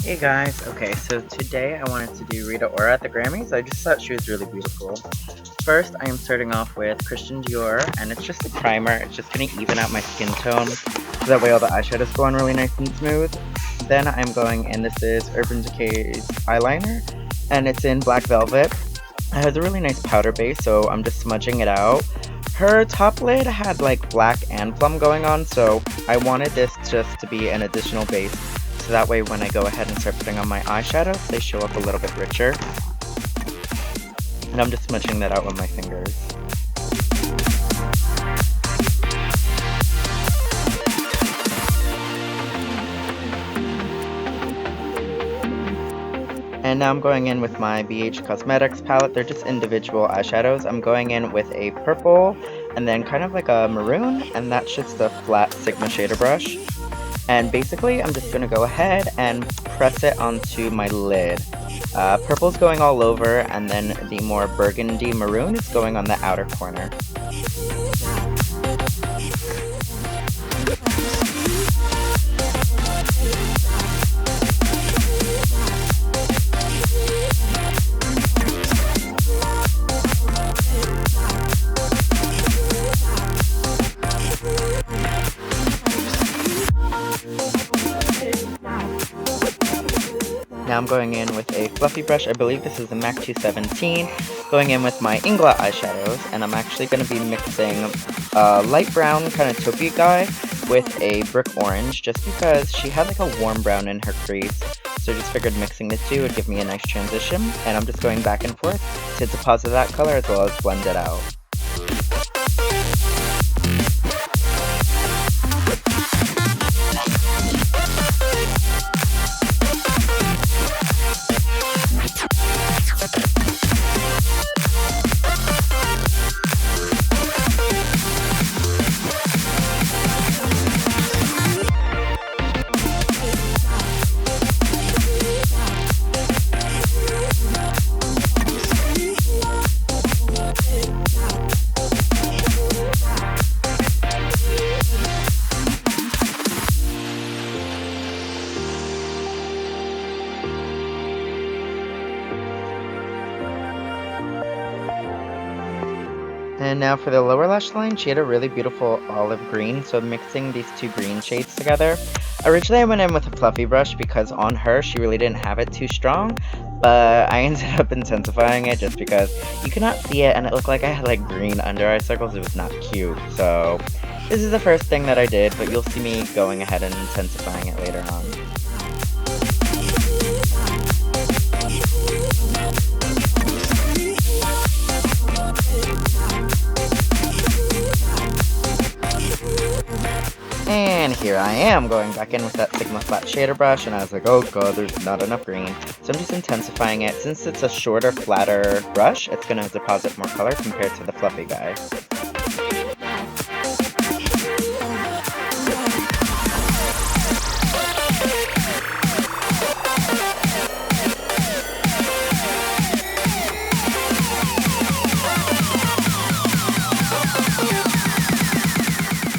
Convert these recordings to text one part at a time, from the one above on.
Hey guys, okay, so today I wanted to do Rita Ora at the Grammys. I just thought she was really beautiful. First, I am starting off with Christian Dior, and it's just a primer. It's just going to even out my skin tone, so that way all the eyeshadows go on really nice and smooth. Then I'm going, and this is Urban Decay's eyeliner, and it's in Black Velvet. It has a really nice powder base, so I'm just smudging it out. Her top lid had like black and plum going on, so I wanted this just to be an additional base. So that way when I go ahead and start putting on my eyeshadows, they show up a little bit richer. And I'm just smudging that out with my fingers. And now I'm going in with my BH Cosmetics palette. They're just individual eyeshadows. I'm going in with a purple and then kind of like a maroon, and that's just a flat Sigma shader brush. And basically, I'm just going to go ahead and press it onto my lid. Purple's going all over, and then the more burgundy maroon is going on the outer corner. Now I'm going in with a fluffy brush. I believe this is the MAC 217. Going in with my Ingla eyeshadows, and I'm actually going to be mixing a light brown kind of taupey guy with a brick orange, just because she had like a warm brown in her crease. So I just figured mixing the two would give me a nice transition, and I'm just going back and forth to deposit that color as well as blend it out. And now for the lower lash line, she had a really beautiful olive green, so mixing these two green shades together. Originally I went in with a fluffy brush because on her she really didn't have it too strong, but I ended up intensifying it just because you could not see it and it looked like I had like green under eye circles. It was not cute. So this is the first thing that I did, but you'll see me going ahead and intensifying it later on. And here I am going back in with that Sigma flat shader brush, and I was like, oh god, there's not enough green. So I'm just intensifying it. Since it's a shorter, flatter brush, it's going to deposit more color compared to the fluffy guy.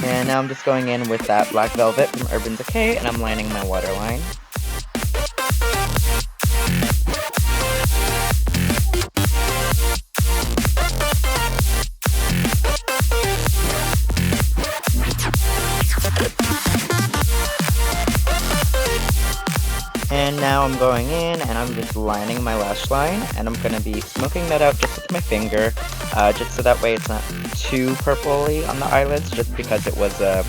And now I'm just going in with that Black Velvet from Urban Decay, and I'm lining my waterline. And now I'm going in and I'm just lining my lash line, and I'm going to be smoking that out just with my finger, just so that way it's not too purpley on the eyelids, just because it was a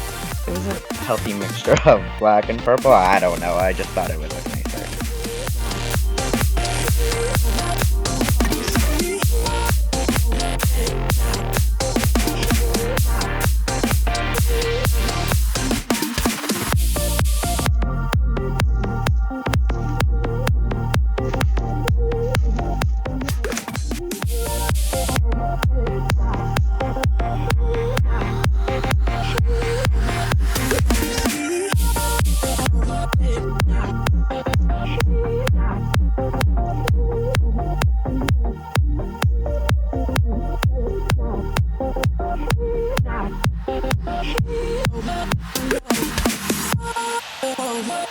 healthy mixture of black and purple. I don't know, I just thought it would look nicer.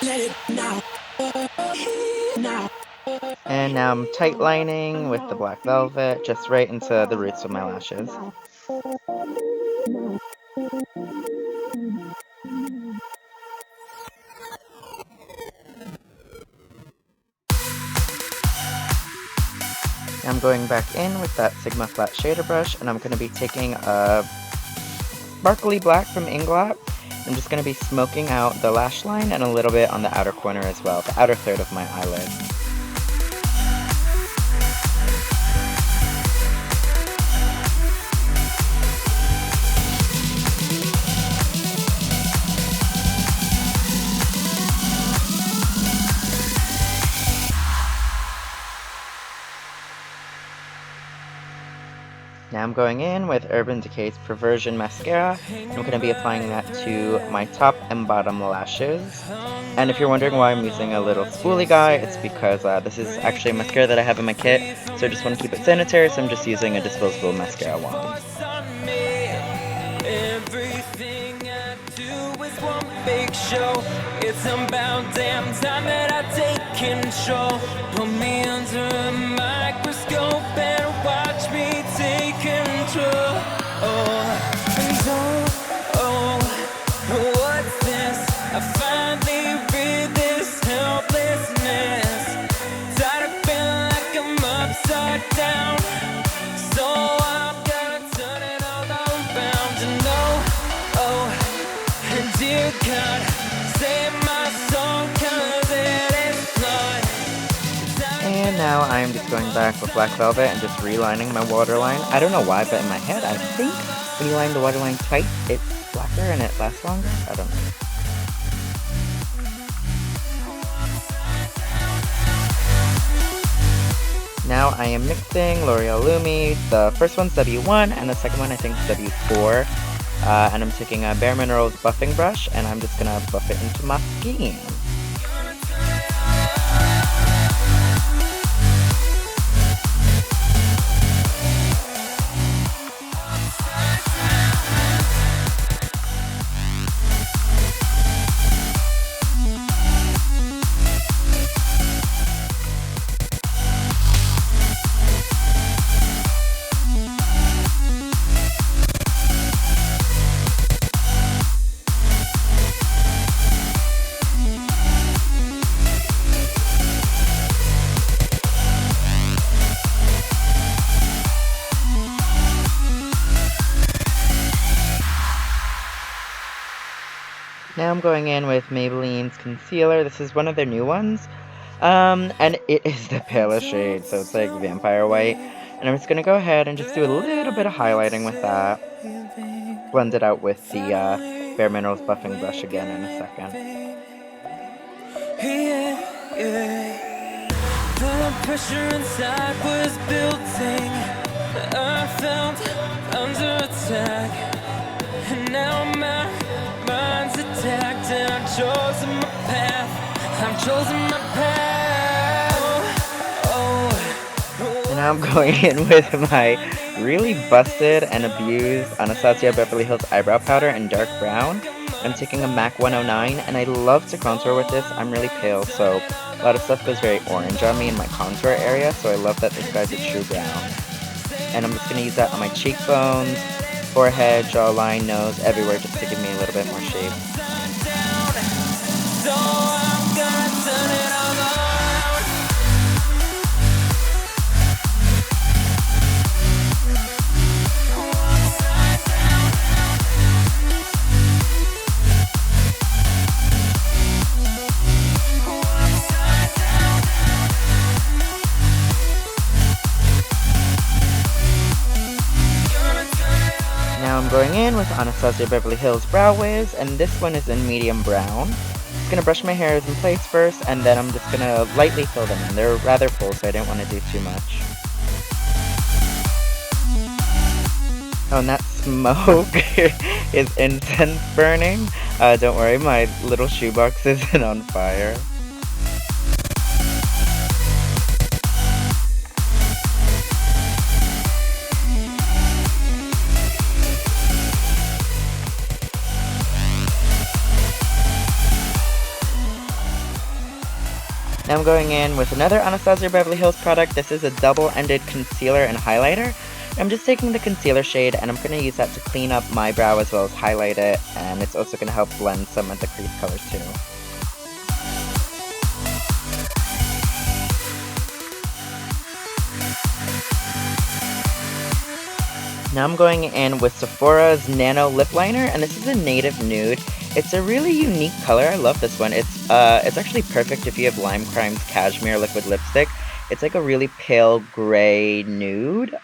Let it now. And now I'm tight lining with the black velvet, just right into the roots of my lashes. Now I'm going back in with that Sigma flat shader brush, and I'm going to be taking a sparkly black from Inglot. I'm just going to be smoking out the lash line and a little bit on the outer corner as well, the outer third of my eyelid. Now I'm going in with Urban Decay's Perversion mascara. I'm going to be applying that to my top and bottom lashes. And if you're wondering why I'm using a little spoolie guy, it's because this is actually a mascara that I have in my kit, so I just want to keep it sanitary, so I'm just using a disposable mascara wand. Everything I do is one big show. It's about damn time that I take control. Put me under a microscope and watch me take control. What's this? I finally read this helplessness. Tired of feeling like I'm upside down. So I'm gonna turn it all around. And dear God, save my soul, 'cause it is flawed. And now I am just going back with black velvet and just relining my waterline. I don't know why, but in my head I think when you line the waterline tight, it's blacker and it lasts longer. I don't know. Now I am mixing L'Oreal Lumi. The first one's W1 and the second one I think is W4. And I'm taking a Bare Minerals buffing brush and I'm just gonna buff it into my skin. Now I'm going in with Maybelline's concealer. This is one of their new ones. And it is the palest shade, so it's like vampire white. And I'm just going to go ahead and just do a little bit of highlighting with that. Blend it out with the Bare Minerals buffing brush again in a second. The pressure inside was building. I felt under attack. And now my mind's attacked and I've chosen my path. I've chosen my path. And now I'm going in with my really busted and abused Anastasia Beverly Hills eyebrow powder in dark brown. I'm taking a MAC 109 and I love to contour with this. I'm really pale, so a lot of stuff goes very orange on me in my contour area, so I love that this guy's a true brown. And I'm just going to use that on my cheekbones, forehead, jawline, nose, everywhere, just to give me a little bit more shape. So I'm gonna turn it all around. Now I'm going in with Anastasia Beverly Hills Brow Wiz, and this one is in medium brown. Just gonna brush my hairs in place first, and then I'm just gonna lightly fill them in. They're rather full, so I didn't want to do too much. Oh, and that smoke is incense burning. Don't worry, my little shoebox isn't on fire. Now I'm going in with another Anastasia Beverly Hills product. This is a double-ended concealer and highlighter. I'm just taking the concealer shade and I'm going to use that to clean up my brow as well as highlight it. And it's also going to help blend some of the crease colors too. Now I'm going in with Sephora's Nano Lip Liner, and this is a native nude. It's a really unique color. I love this one. It's actually perfect if you have Lime Crime's Cashmere Liquid Lipstick. It's like a really pale gray nude,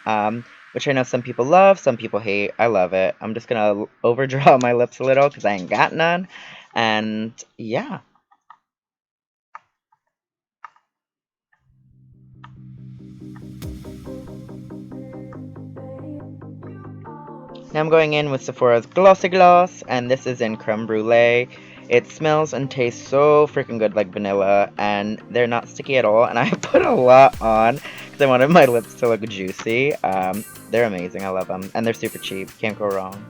which I know some people love, some people hate. I love it. I'm just gonna overdraw my lips a little because I ain't got none. And yeah. Now I'm going in with Sephora's Glossy Gloss, and this is in crème brulee. It smells and tastes so freaking good like vanilla, and they're not sticky at all, and I put a lot on because I wanted my lips to look juicy. They're amazing, I love them, and they're super cheap, can't go wrong.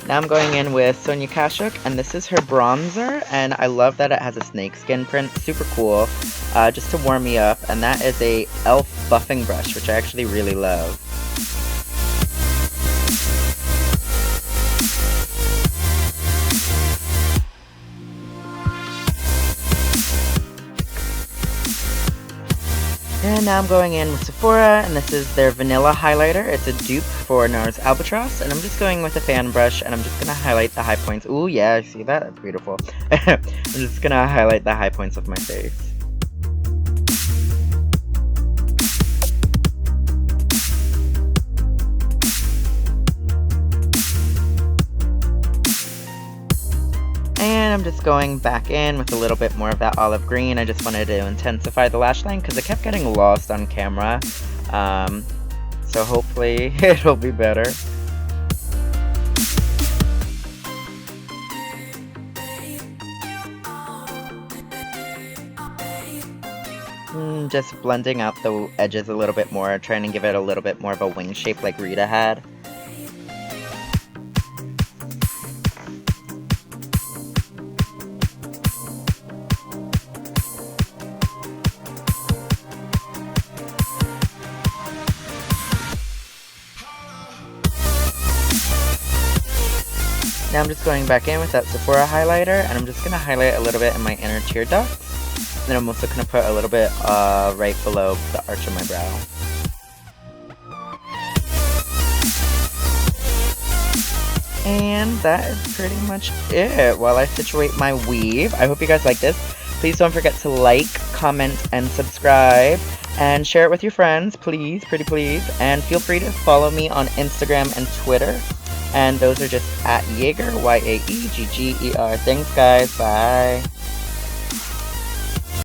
Now I'm going in with Sonia Kashuk, and this is her bronzer, and I love that it has a snakeskin print, super cool, just to warm me up, and that is a e.l.f. buffing brush, which I actually really love. And now I'm going in with Sephora, and this is their Vanilla Highlighter. It's a dupe for NARS Albatross, and I'm just going with a fan brush, and I'm just going to highlight the high points. Ooh, yeah, see that? That's beautiful. I'm just going to highlight the high points of my face. And I'm just going back in with a little bit more of that olive green. I just wanted to intensify the lash line because it kept getting lost on camera. So hopefully it'll be better. Just blending out the edges a little bit more, trying to give it a little bit more of a wing shape like Rita had. Now I'm just going back in with that Sephora highlighter, and I'm just going to highlight a little bit in my inner tear ducts. And then I'm also going to put a little bit right below the arch of my brow. And that is pretty much it while I situate my weave. I hope you guys like this. Please don't forget to like, comment, and subscribe. And share it with your friends, please, pretty please. And feel free to follow me on Instagram and Twitter. And those are just at Jaegger, Y-A-E-G-G-E-R. Thanks, guys. Bye.